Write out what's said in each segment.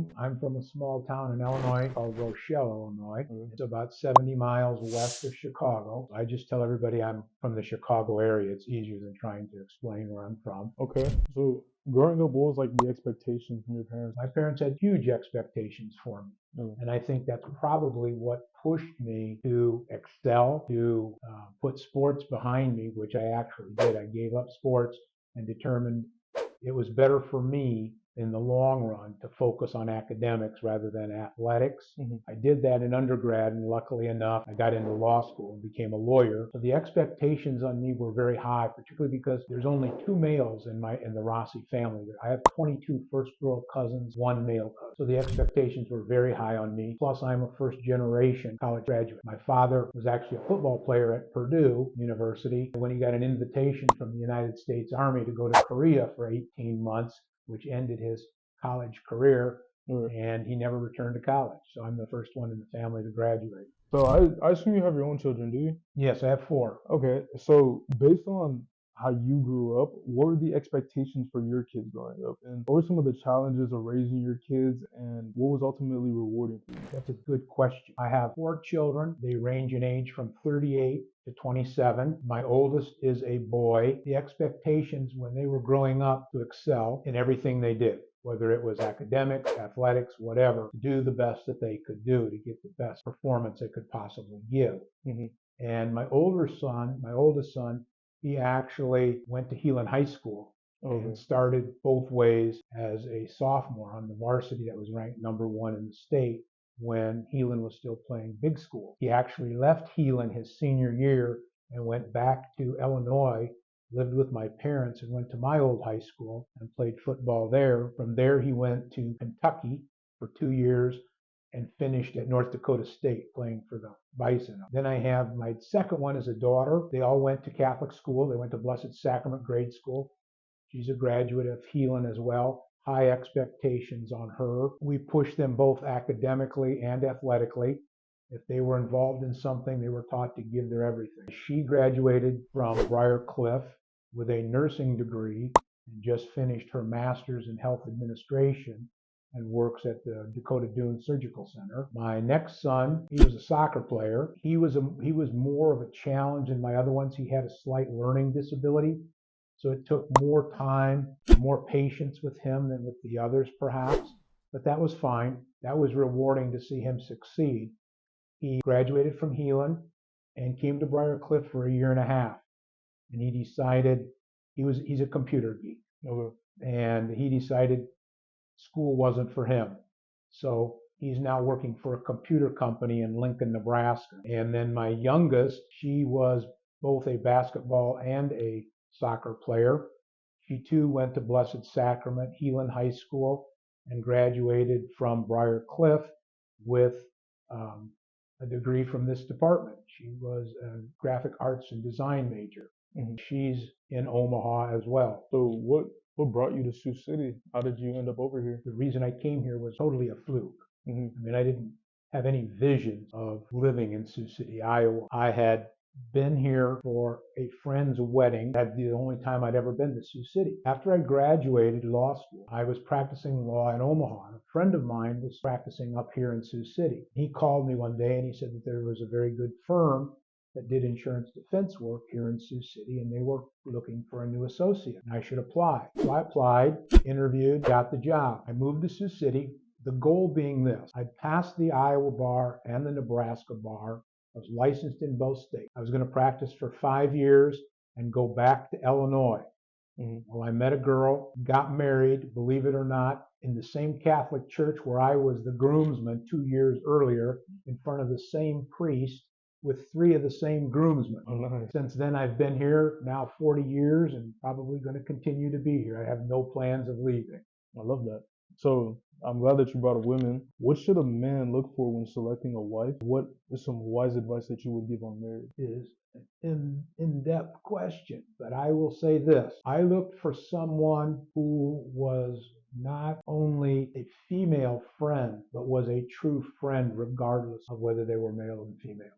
from? I'm from a small town in Illinois called Rochelle, Illinois. Okay. It's about 70 miles west of Chicago. I just tell everybody I'm from the Chicago area. It's easier than trying to explain where I'm from. Okay. So growing up, what was like the expectations from your parents? My parents had huge expectations for me. Okay. And I think that's probably what pushed me to excel, to put sports behind me, which I actually did. I gave up sports and determined it was better for me in the long run to focus on academics rather than athletics. I did that in undergrad, and luckily enough, I got into law school and became a lawyer. So the expectations on me were very high, particularly because there's only 2 males in the Rossi family. I have 22 first girl cousins, 1 male cousin. So the expectations were very high on me. Plus, I'm a first generation college graduate. My father was actually a football player at Purdue University. When he got an invitation from the United States Army to go to Korea for 18 months, which ended his college career, and he never returned to college. So I'm the first one in the family to graduate. So I assume you have your own children, do you? Yes, I have 4. Okay. So based on how you grew up, what were the expectations for your kids growing up? And what were some of the challenges of raising your kids, and what was ultimately rewarding for you? That's a good question. I have 4 children. They range in age from 38 to 27. My oldest is a boy. The expectations when they were growing up to excel in everything they did, whether it was academics, athletics, whatever, to do the best that they could do to get the best performance they could possibly give. And my oldest son, he actually went to Heelan High School and started both ways as a sophomore on the varsity that was ranked #1 in the state when Heelan was still playing big school. He actually left Heelan his senior year and went back to Illinois, lived with my parents, and went to my old high school and played football there. From there, he went to Kentucky for 2 years and finished at North Dakota State playing for the Bison. Then I have my second one is a daughter. They all went to Catholic school. They went to Blessed Sacrament Grade School. She's a graduate of Heelan as well. High expectations on her. We pushed them both academically and athletically. If they were involved in something, they were taught to give their everything. She graduated from Briar Cliff with a nursing degree and just finished her master's in health administration and works at the Dakota Dunes Surgical Center. My next son, he was a soccer player. He was more of a challenge than my other ones. He had a slight learning disability, so it took more time, more patience with him than with the others perhaps, but that was fine. That was rewarding to see him succeed. He graduated from Heelan and came to Briar Cliff for a year and a half, and he decided he's a computer geek, and he decided school wasn't for him. So he's now working for a computer company in Lincoln, Nebraska. And then my youngest, she was both a basketball and a soccer player. She too went to Blessed Sacrament, Heelan High School, and graduated from Briar Cliff with a degree from this department. She was a graphic arts and design major. She's in Omaha as well. So what brought you to Sioux City? How did you end up over here? The reason I came here was totally a fluke. I mean, I didn't have any visions of living in Sioux City, Iowa. I had been here for a friend's wedding. That's the only time I'd ever been to Sioux City. After I graduated law school, I was practicing law in Omaha. And a friend of mine was practicing up here in Sioux City. He called me one day and he said that there was a very good firm that did insurance defense work here in Sioux City, and they were looking for a new associate, and I should apply. So I applied, interviewed, got the job. I moved to Sioux City, the goal being this. I'd passed the Iowa bar and the Nebraska bar. I was licensed in both states. I was going to practice for 5 years and go back to Illinois. Well, I met a girl, got married, believe it or not, in the same Catholic church where I was the groomsman 2 years earlier, in front of the same priest, with 3 of the same groomsmen. Since then, I've been here now 40 years and probably going to continue to be here. I have no plans of leaving. I love that. So I'm glad that you brought up women. What should a man look for when selecting a wife? What is some wise advice that you would give on marriage? Is an in-depth question, but I will say this. I looked for someone who was not only a female friend, but was a true friend regardless of whether they were male and female.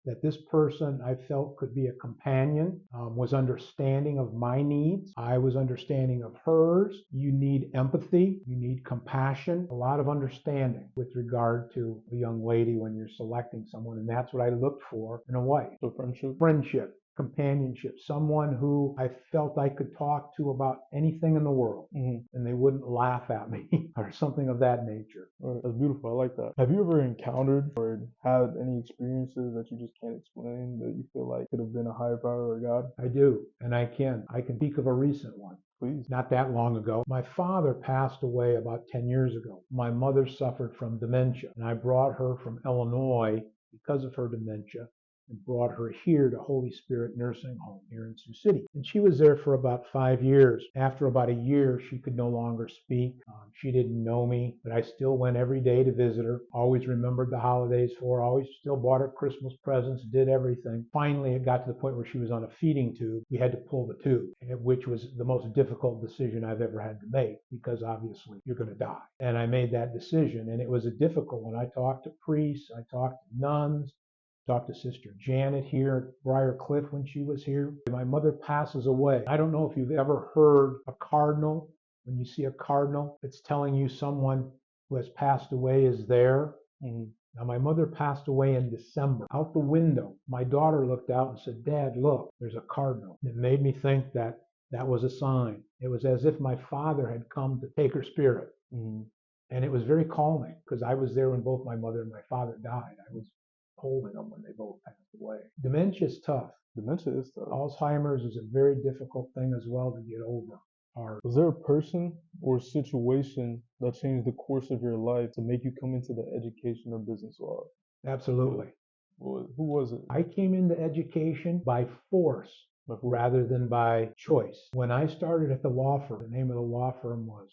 that this person I felt could be a companion, was understanding of my needs. I was understanding of hers. You need empathy. You need compassion, a lot of understanding with regard to a young lady when you're selecting someone. And that's what I looked for in a wife. So friendship. Friendship, companionship, someone who I felt I could talk to about anything in the world and they wouldn't laugh at me or something of that nature. All right, that's beautiful. I like that. Have you ever encountered or had any experiences that you just can't explain that you feel like could have been a higher power or God? I do, and I can. I can speak of a recent one. Please. Not that long ago. My father passed away about 10 years ago. My mother suffered from dementia, and I brought her from Illinois because of her dementia and brought her here to Holy Spirit Nursing Home here in Sioux City. And she was there for about 5 years. After about a year, she could no longer speak. She didn't know me, but I still went every day to visit her, always remembered the holidays for her, always still bought her Christmas presents, did everything. Finally, it got to the point where she was on a feeding tube. We had to pull the tube, which was the most difficult decision I've ever had to make because obviously you're going to die. And I made that decision, and it was a difficult one. I talked to priests, I talked to nuns, talked to Sister Janet here at Briar Cliff when she was here. My mother passes away. I don't know if you've ever heard a cardinal. When you see a cardinal, it's telling you someone who has passed away is there. Now, my mother passed away in December. Out the window, my daughter looked out and said, "Dad, look, there's a cardinal." It made me think that that was a sign. It was as if my father had come to take her spirit. And it was very calming because I was there when both my mother and my father died. I was holding them when they both passed away. Dementia is tough. Dementia is tough. Alzheimer's is a very difficult thing as well to get over. Was there a person or situation that changed the course of your life to make you come into the education or business law? Absolutely. Who was it? I came into education by force rather than by choice. When I started at the law firm, the name of the law firm was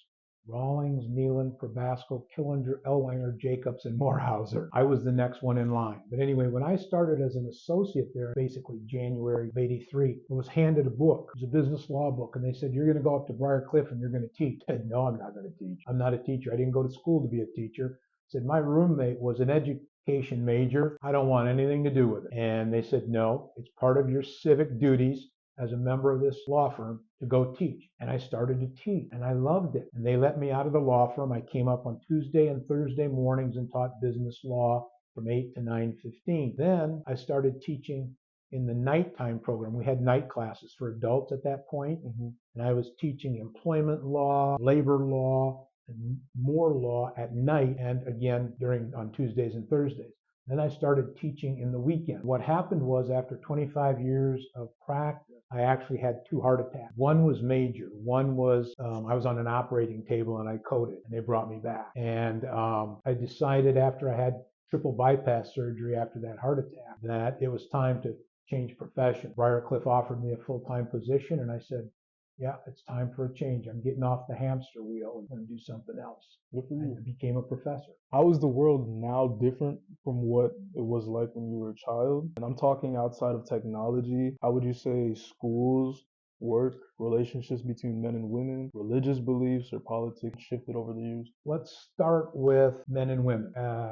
Rawlings, Neelan, Probasco, Killinger, Ellwanger, Jacobs, and Morehauser. I was the next one in line. But anyway, when I started as an associate there, basically January of '83, I was handed a book. It was a business law book, and they said, "You're going to go up to Briar Cliff and you're going to teach." I said, "No, I'm not going to teach. I'm not a teacher. I didn't go to school to be a teacher." I said, "My roommate was an education major. I don't want anything to do with it." And they said, "No, it's part of your civic duties as a member of this law firm to go teach." And I started to teach, and I loved it. And they let me out of the law firm. I came up on Tuesday and Thursday mornings and taught business law from 8 to 9:15. Then I started teaching in the nighttime program. We had night classes for adults at that point, and I was teaching employment law, labor law, and more law at night, and again on Tuesdays and Thursdays. Then I started teaching in the weekend. What happened was after 25 years of practice, I actually had 2 heart attacks. One was major. One was I was on an operating table and I coded, and they brought me back. And I decided after I had triple bypass surgery after that heart attack that it was time to change profession. Briar Cliff offered me a full-time position, and I said, "Yeah, it's time for a change. I'm getting off the hamster wheel and going to do something else." Good for you. And I became a professor. How is the world now different from what it was like when you were a child? And I'm talking outside of technology. How would you say schools, work, relationships between men and women, religious beliefs, or politics shifted over the years? Let's start with men and women.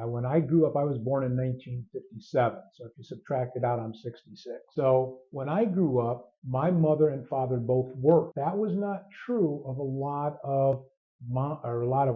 When I grew up, I was born in 1957. So if you subtract it out, I'm 66. So when I grew up, my mother and father both worked. That was not true of a lot of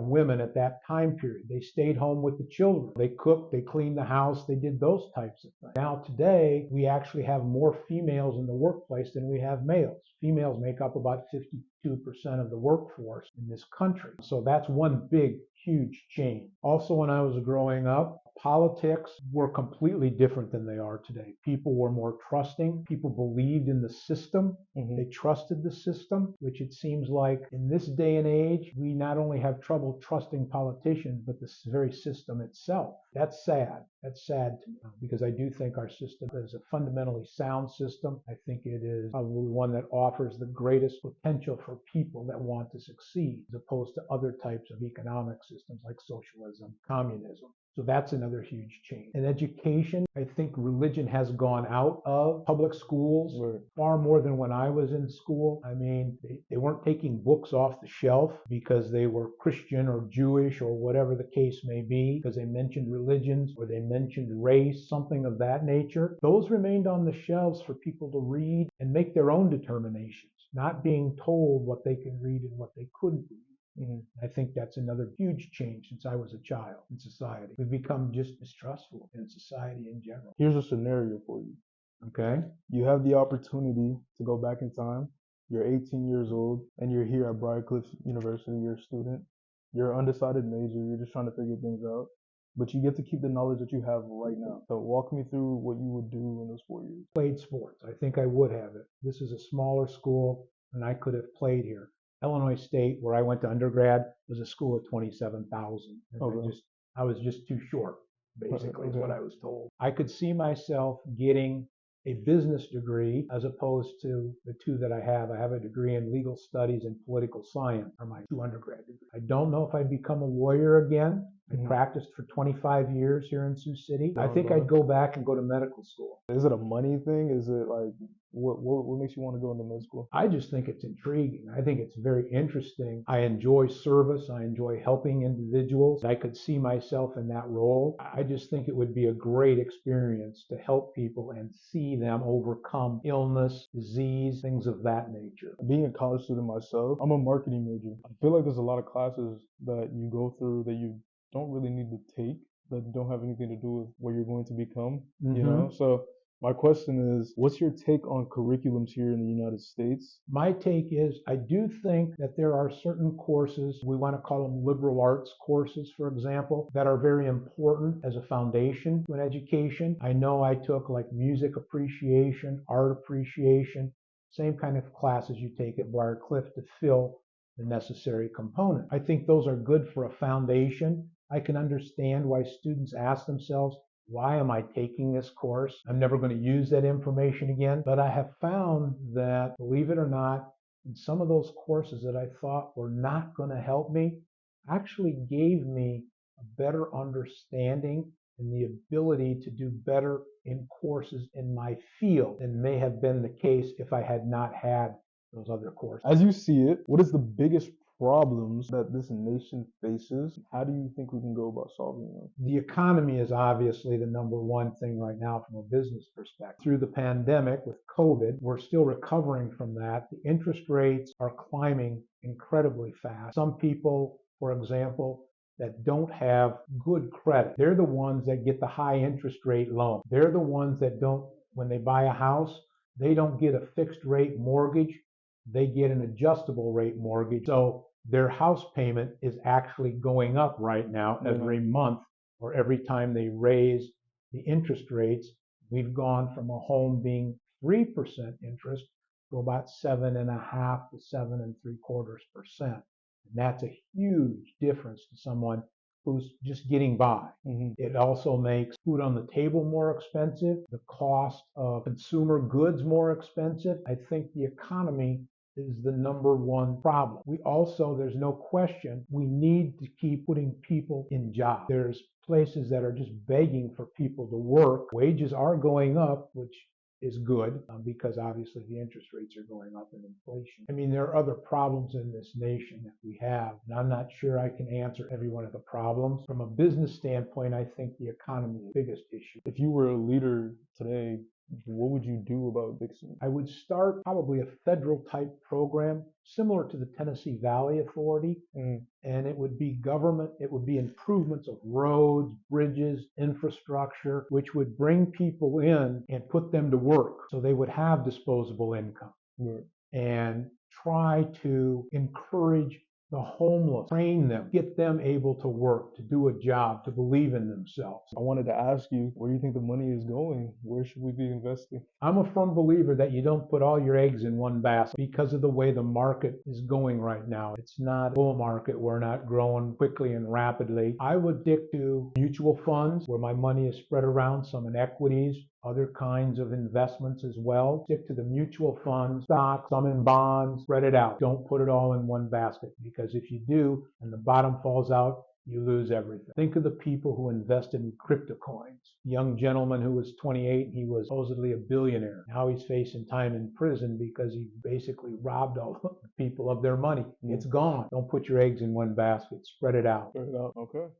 women at that time period. They stayed home with the children. They cooked, they cleaned the house, they did those types of things. Now today, we actually have more females in the workplace than we have males. Females make up about 52% of the workforce in this country. So that's one big, huge change. Also, when I was growing up, politics were completely different than they are today. People were more trusting. People believed in the system. They trusted the system, which it seems like in this day and age, we not only have trouble trusting politicians, but the very system itself. That's sad. That's sad to me because I do think our system is a fundamentally sound system. I think it is probably one that offers the greatest potential for people that want to succeed as opposed to other types of economic systems like socialism, communism. So that's another huge change. In education, I think religion has gone out of public schools Right. far more than when I was in school. I mean, they weren't taking books off the shelf because they were Christian or Jewish or whatever the case may be, because they mentioned religions or they mentioned race, something of that nature. Those remained on the shelves for people to read and make their own determinations, not being told what they could read and what they couldn't read. I think that's another huge change since I was a child in society. We've become just mistrustful in society in general. Here's a scenario for you. Okay? You have the opportunity to go back in time. You're 18 years old and you're here at Briarcliff University. You're a student. You're an undecided major. You're just trying to figure things out. But you get to keep the knowledge that you have right now. So walk me through what you would do in those 4 years. Played sports. I think I would have it. This is a smaller school and I could have played here. Illinois State, where I went to undergrad, was a school of 27,000. Okay. I was just too short, basically, is what Okay. I was told. I could see myself getting a business degree as opposed to the two that I have. I have a degree in legal studies and political science, are my two undergrad degrees. I don't know if I'd become a lawyer again. I practiced for 25 years here in Sioux City. I think I'd go back and go to medical school. Is it a money thing? Is it like what makes you want to go into med school? I just think it's intriguing. I think it's very interesting. I enjoy service. I enjoy helping individuals. I could see myself in that role. I just think it would be a great experience to help people and see them overcome illness, disease, things of that nature. Being a college student myself, I'm a marketing major. I feel like there's a lot of classes that you go through that you don't really need to take, that don't have anything to do with what you're going to become, you know? So my question is, what's your take on curriculums here in the United States? My take is I do think that there are certain courses, we want to call them liberal arts courses, for example, that are very important as a foundation to an education. I know I took like music appreciation, art appreciation, same kind of classes you take at Briarcliff to fill the necessary component. I think those are good for a foundation. I can understand why students ask themselves, why am I taking this course? I'm never going to use that information again. But I have found that, believe it or not, in some of those courses that I thought were not going to help me, actually gave me a better understanding and the ability to do better in courses in my field than may have been the case if I had not had those other courses. As you see it, what is the biggest problems that this nation faces? How do you think we can go about solving them? The economy is obviously the number one thing right now from a business perspective. Through the pandemic with COVID, we're still recovering from that. The interest rates are climbing incredibly fast. Some people, for example, that don't have good credit, they're the ones that get the high interest rate loan. They're the ones that don't, when they buy a house, they don't get a fixed rate mortgage, they get an adjustable rate mortgage. So their house payment is actually going up right now every month or every time they raise the interest rates. We've gone from a home being 3% interest to about 7.5 to 7.75%. And that's a huge difference to someone who's just getting by. It also makes food on the table more expensive, the cost of consumer goods more expensive. I think the economy is the number one problem. There's no question, we need to keep putting people in jobs. There's places that are just begging for people to work. Wages are going up, which is good because obviously the interest rates are going up in inflation. I mean, there are other problems in this nation that we have, and I'm not sure I can answer every one of the problems. From a business standpoint, I think the economy is the biggest issue. If you were a leader today, what would you do about fixing it? I would start probably a federal type program similar to the Tennessee Valley Authority, and it would be government, it would be improvements of roads, bridges, infrastructure, which would bring people in and put them to work so they would have disposable income. And try to encourage the homeless, train them, get them able to work, to do a job, to believe in themselves. I wanted to ask you, where do you think the money is going? Where should we be investing? I'm a firm believer that you don't put all your eggs in one basket because of the way the market is going right now. It's not a bull market. We're not growing quickly and rapidly. I would stick to mutual funds where my money is spread around, some in equities, other kinds of investments as well. Stick to the mutual funds, stocks, some in bonds, spread it out. Don't put it all in one basket because if you do and the bottom falls out, you lose everything. Think of the people who invested in crypto coins. Young gentleman who was 28, he was supposedly a billionaire. Now he's facing time in prison because he basically robbed all the people of their money. It's gone. Don't put your eggs in one basket. Spread it out. Fair enough. Okay.